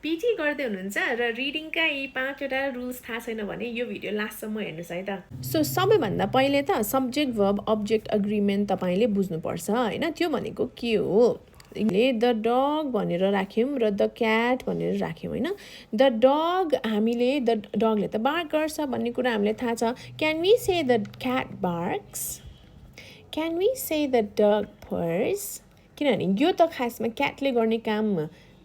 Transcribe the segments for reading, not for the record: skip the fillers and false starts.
PT गर्दै हुनुहुन्छ र रिडिङका यी 5वटा रुल्स थाहा छैन भने यो भिडियो लास्टसम्म हेर्नुहोस् है त। सो सबैभन्दा पहिले त सब्जेक्ट वर्ब अब्जेक्ट अग्रिमेन्ट तपाईँले बुझ्नुपर्छ होइन। त्यो भनेको के हो? द डग भनेर राख्यौँ र द क्याट भनेर राख्यौँ होइन। द डग हामीले द डगले त बार्क गर्छ भन्ने कुरा हामीलाई थाहा छ। Can we say the cat barks? Can we say the dog purrs? किनभने यो त खासमा क्याटले गर्ने काम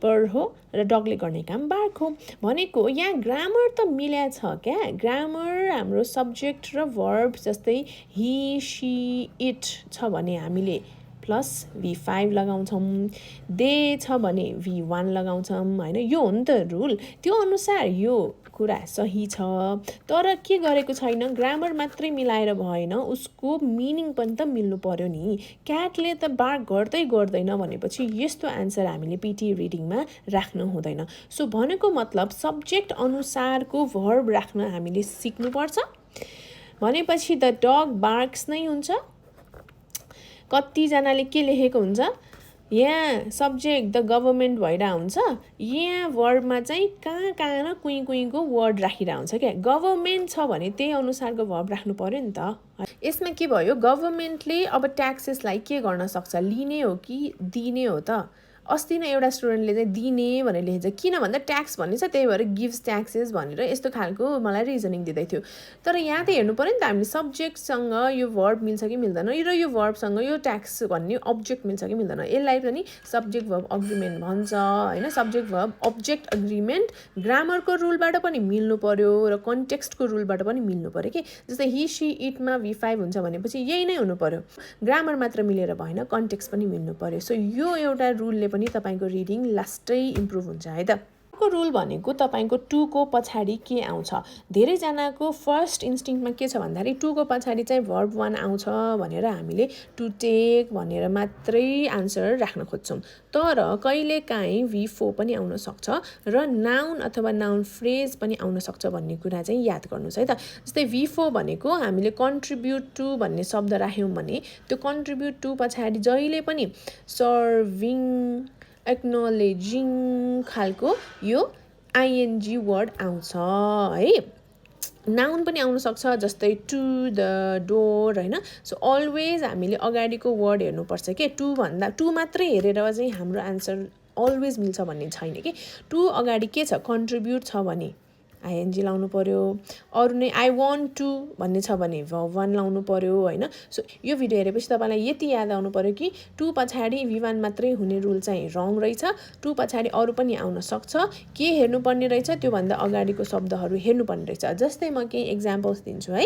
पर हो र डगले गर्ने काम बार्क हो भनेको यहाँ ग्रामर त मिल्या छ क्या। ग्रामर हाम्रो सब्जेक्ट र वर्ब जस्तै हि सी इट छ भने हामीले प्लस V5 लगाउँछौँ, दे छ भने V1 लगाउँछौँ होइन। यो हो नि त रुल। त्यो अनुसार यो कुरा सही छ। तर के गरेको छैन, ग्रामर मात्रै मिलाएर भएन, उसको मिनिङ पनि त मिल्नु पर्यो नि। क्याटले त बार्क गर्दैन भनेपछि यस्तो एन्सर हामीले पिटी रिडिङमा राख्नु हुँदैन। सो भनेको मतलब सब्जेक्ट अनुसारको भर्ब राख्न हामीले सिक्नुपर्छ। भनेपछि द डग बार्क्स नै हुन्छ। कतिजनाले के लेखेको हुन्छ, यहाँ सब्जेक्ट द गभर्मेन्ट भइरहेको हुन्छ, यहाँ वर्बमा चाहिँ कहाँ न कुहीको वर्ड राखिरहेको हुन्छ क्या। गभर्मेन्ट छ भने त्यही अनुसारको भर्ब राख्नु पर्यो नि त। यसमा के भयो, गभर्मेन्टले अब ट्याक्सेसलाई के गर्न सक्छ, लिने हो कि दिने हो त। अस्ति नै एउटा स्टुडेन्टले चाहिँ दिने भनेर लेखेछ, किन भन्दा ट्याक्स भन्ने छ त्यही भएर गिभ्स ट्याक्सेस भनेर यस्तो खालको मलाई रिजनिङ दिँदै थियो। तर यहाँ त हेर्नु पर्यो नि त हामीले सब्जेक्टसँग यो भर्ब मिल्छ कि मिल्दैन र यो भर्बसँग यो ट्याक्स भन्ने अब्जेक्ट मिल्छ कि मिल्दैन। यसलाई पनि सब्जेक्ट भर्ब अग्रिमेन्ट भन्छ होइन। सब्जेक्ट भर्ब अब्जेक्ट अग्रिमेन्ट ग्रामरको रुलबाट पनि मिल्नु पर्यो र कन्टेक्स्टको रुलबाट पनि मिल्नु पर्यो कि। जस्तै हि सी इटमा V5 हुन्छ भनेपछि यही नै हुनु पर्यो। ग्रामर मात्र मिलेर भएन, कन्टेक्स्ट पनि मिल्नु पर्यो। सो यो एउटा रुलले पनि तपाईँको रिडिङ लास्टै इम्प्रुभ हुन्छ है त। अर्को रुल भनेको तपाईँको टुको पछाडि के आउँछ। धेरैजनाको फर्स्ट इन्स्टिङ्क्टमा के छ भन्दाखेरि टुको पछाडि चाहिँ भर्ब 1 आउँछ भनेर हामीले टु टेक भनेर मात्रै आन्सर राख्न खोज्छौँ। तर कहिलेकाहीँ V4 पनि आउन सक्छ र नाउन अथवा नाउन फ्रेज पनि आउन सक्छ भन्ने कुरा चाहिँ याद गर्नुहोस् है त। जस्तै V4 भनेको हामीले कन्ट्रिब्युट टु भन्ने शब्द राख्यौँ भने त्यो कन्ट्रिब्युट टु पछाडि जहिले पनि सर्भिङ, एक्नोलेजिङ खालको यो आइएनजी वर्ड आउँछ है। नाउन पनि आउन सक्छ जस्तै टु द डोर होइन। सो अलवेज हामीले अगाडिको वर्ड हेर्नुपर्छ कि टु मात्रै हेरेर चाहिँ हाम्रो आन्सर अलवेज मिल्छ भन्ने छैन कि। टु अगाडि के छ, कन्ट्रिब्युट छ भने आइएनजी लाउनु पर्यो। अरू नै आई वान्ट टु भन्ने छ भने भर्ब 1 लाउनु पर्यो होइन। सो यो भिडियो हेरेपछि तपाईँलाई यति याद आउनु पर्यो कि टु पछाडि V1 मात्रै हुने रुल चाहिँ रङ रहेछ। टु पछाडि अरू पनि आउन सक्छ। के हेर्नुपर्ने रहेछ, त्योभन्दा अगाडिको शब्दहरू हेर्नुपर्ने रहेछ। जस्तै म केही इक्जाम्पल्स दिन्छु है।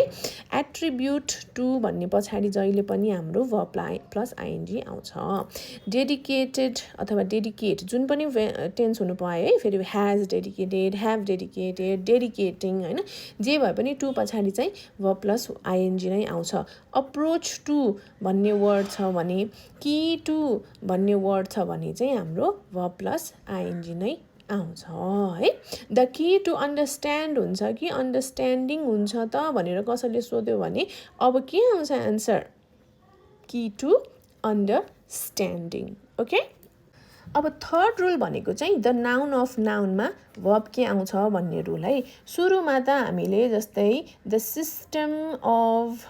एट्रिब्युट टु भन्ने पछाडि जहिले पनि हाम्रो भर्ब प्लस आइएनजी आउँछ। डेडिकेटेड अथवा डेडिकेट जुन पनि टेन्स हुनु पायो है। फेरि ह्याज डेडिकेटेड, ह्याभ डेडिकेटेड, डेडिकेटिङ होइन। जे भए पनि टु पछाडि चाहिँ भर्ब प्लस आइएनजी नै आउँछ। अप्रोच टु भन्ने वर्ड छ भने, कि टु भन्ने वर्ड छ भने चाहिँ हाम्रो भर्ब प्लस आइएनजी नै आउँछ है। द कि टु अन्डरस्ट्यान्ड हुन्छ कि अन्डरस्ट्यान्डिङ हुन्छ त भनेर कसैले सोध्यो भने अब के आउँछ एन्सर, कि टु अन्डरस्ट्यान्डिङ। ओके, अब थर्ड रुल भनेको चाहिँ द नाउन अफ नाउनमा भर्ब के आउँछ भन्ने रुल है। सुरुमा त हामीले जस्तै the system of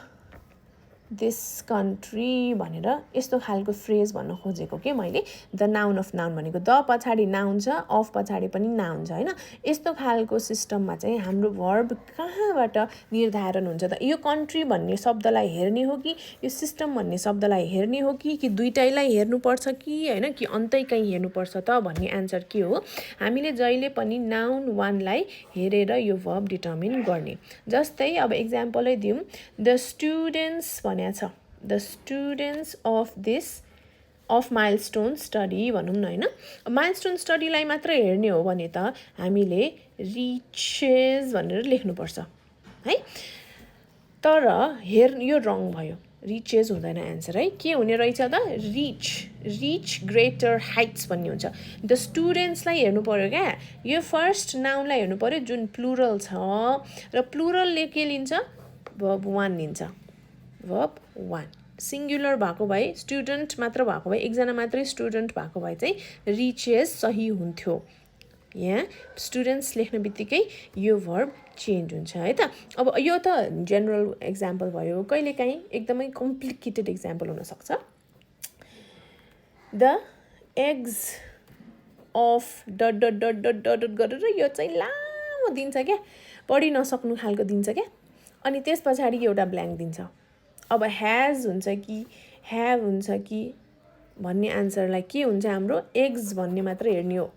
this country भनेर यस्तो खालको फ्रेज भन्न खोजेको के मैले। द नाउन अफ नाउन भनेको द पछाडि नाउन छ, अफ पछाडि पनि नाउन छ होइन। यस्तो खालको सिस्टममा चाहिँ हाम्रो भर्ब कहाँबाट निर्धारण हुन्छ त। यो कन्ट्री भन्ने शब्दलाई हेर्ने हो कि यो सिस्टम भन्ने शब्दलाई हेर्ने हो कि दुइटैलाई हेर्नुपर्छ कि होइन, कि अन्तै कहीँ हेर्नुपर्छ त भन्ने एन्सर के हो, हामीले जहिले पनि नाउन 1 लाई हेरेर यो भर्ब डिटर्मिन गर्ने। जस्तै अब इक्जाम्पलै दिउँ, द स्टुडेन्ट्स छ, the students of this of milestone study भनौँ न होइन। माइलस्टोन स्टडीलाई मात्र हेर्ने हो भने त हामीले रिचेस भनेर लेख्नुपर्छ है। तर यो रङ भयो, रिचेस हुँदैन एन्सर है। के हुने रहेछ त, रिच ग्रेटर हाइट्स भन्ने हुन्छ। द स्टुडेन्ट्सलाई हेर्नु पर्यो क्या, यो फर्स्ट नाउनलाई हेर्नु पर्यो जुन प्लुरल छ र प्लुरलले के लिन्छ, भर्ब 1 लिन्छ। भर्ब 1 सिङ्गुलर भएको भए, स्टुडेन्ट मात्र भएको भए, एकजना मात्रै स्टुडेन्ट भएको भए चाहिँ रिचेस सही हुन्थ्यो। यहाँ स्टुडेन्ट्स लेख्ने बित्तिकै यो भर्ब चेन्ज हुन्छ है त। अब यो त जेनरल एक्जाम्पल भयो, कहिलेकाहीँ एकदमै कम्प्लिकेटेड एक्जाम्पल हुनसक्छ। The eggs of dot dot dot dot dot dot गरेर यो चाहिँ लामो दिन्छ क्या, पढि नसक्नु खालको दिन्छ क्या। अनि त्यस पछाडि एउटा ब्ल्याङ्क दिन्छ। अब ह्याज हुन्छ कि ह्याभ हुन्छ कि भन्ने आन्सरलाई के हुन्छ हाम्रो एग्स भन्ने मात्र हेर्ने हो।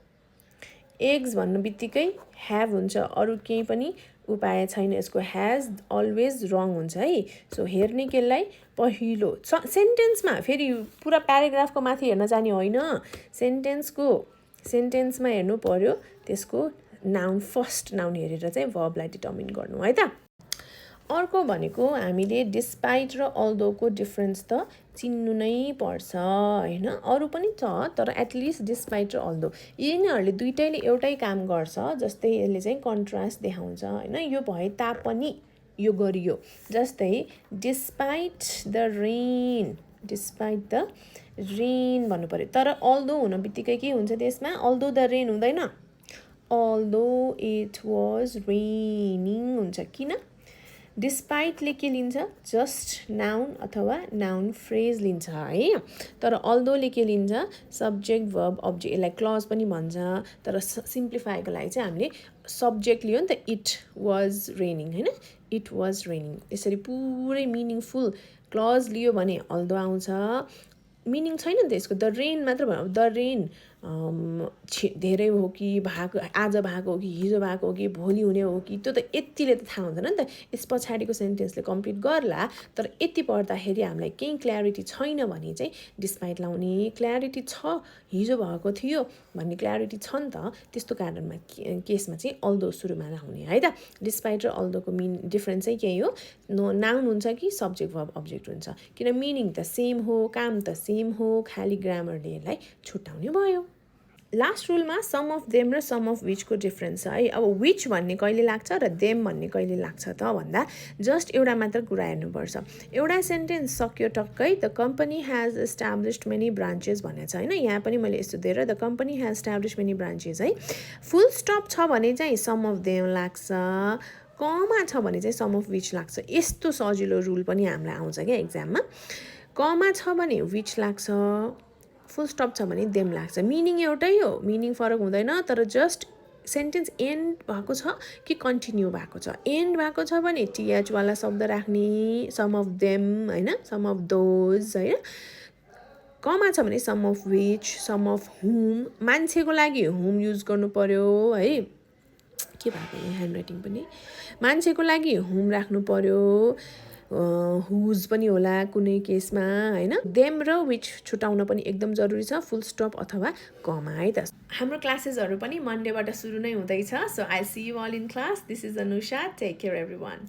एग्स भन्नु बित्तिकै ह्याभ हुन्छ, अरू केही पनि उपाय छैन यसको। ह्याज अलवेज रङ हुन्छ है। सो हेर्ने केलाई पहिलो सेन्टेन्समा, फेरि पुरा प्याराग्राफको माथि हेर्न जाने होइन, सेन्टेन्समा हेर्नु पर्यो, त्यसको नाउन फर्स्ट नाउन हेरेर चाहिँ भर्बलाई डिटर्मिन गर्नु है त। अर्को भनेको हामीले डिस्पाइट र अल्दोको डिफ्रेन्स त चिन्नु नै पर्छ होइन। अरू पनि छ तर एटलिस्ट डिस्पाइट र अल्दो यिनीहरूले दुइटैले एउटै काम गर्छ। जस्तै यसले चाहिँ कन्ट्रास्ट देखाउँछ होइन, यो भए तापनि यो गरियो। जस्तै डिस्पाइट द रेन भन्नु पर्यो, तर अल्दो हुन बित्तिकै के हुन्छ त्यसमा, अल्दो द रेन हुँदैन, अल्दो इट वाज रेनिङ हुन्छ। किन? डिस्पाइटले के लिन्छ, जस्ट नाउन अथवा नाउन फ्रेज लिन्छ है। तर अल्दोले के लिन्छ, सब्जेक्ट वर्ब अब्जेक्ट, यसलाई क्लज पनि भन्छ। तर सिम्प्लिफाईको लागि चाहिँ हामीले सब्जेक्ट लियो नि त, इट वाज रेनिङ होइन, इट वाज रेनिङ। यसरी पुरै मिनिङफुल क्लज लियो भने अल्दो आउँछ। मिनिङ छैन नि त यसको, द रेन मात्र भयो। द रेन धेरै हो कि भएको, आज भएको हो कि हिजो भएको हो कि भोलि हुने हो कि, त्यो त यतिले त थाहा हुँदैन नि त। यस पछाडिको सेन्टेन्सले कम्प्लिट गर्ला, तर यति पढ्दाखेरि हामीलाई केही क्ल्यारिटी छैन भने चाहिँ डिस्पाइट लाउने। क्ल्यारिटी छ, हिजो भएको थियो भन्ने क्ल्यारिटी छ नि त, त्यस्तो कारणमा केसमा चाहिँ अल्दो सुरुमा लाउने है त। डिस्पाइट र अल्दोको डिफ्रेन्स चाहिँ केही हो, नाउन हुन्छ कि सब्जेक्ट वर्ब अब्जेक्ट हुन्छ। किन मिनिङ त सेम हो, काम त सेम हो, खालि ग्रामरले यसलाई छुट्याउने भयो। लास्ट रुलमा सम अफ देम र सम अफ विचको डिफ्रेन्स है। अब विच भन्ने कहिले लाग्छ र देम भन्ने कहिले लाग्छ त भन्दा, जस्ट एउटा मात्र कुरा हेर्नुपर्छ। एउटा सेन्टेन्स सक्यो टक्कै, the company has established many branches भनेको छ होइन। यहाँ पनि मैले यस्तो दिएर the company has established many branches है। फुल स्टप छ भने चाहिँ सम अफ देम लाग्छ, कमा छ भने चाहिँ सम अफ विच लाग्छ। यस्तो सजिलो रुल पनि हामीलाई आउँछ क्या एक्जाममा। कमा छ भने विच लाग्छ, फुल स्टप छ भने देम लाग्छ। मिनिङ एउटै हो, मिनिङ फरक हुँदैन, तर जस्ट सेन्टेन्स एन्ड भएको छ कि कन्टिन्यू भएको छ। एन्ड भएको छ भने टिएच वाला शब्द राख्ने, सम अफ देम होइन, सम अफ दोज होइन। कमा छ भने some of which, some of whom, मान्छेको लागि हुम युज गर्नु पर्यो है। के भएको यहाँ ह्यान्डराइटिङ पनि, मान्छेको लागि हुम राख्नु पर्यो, हुज पनि होला कुनै केसमा होइन। देम र विच छुटाउन पनि एकदम जरुरी छ, फुल स्टप अथवा कमा है त। हाम्रो क्लासेसहरू पनि मन्डेबाट सुरु नै हुँदैछ। So I see you all in class. This is Anusha, take care everyone.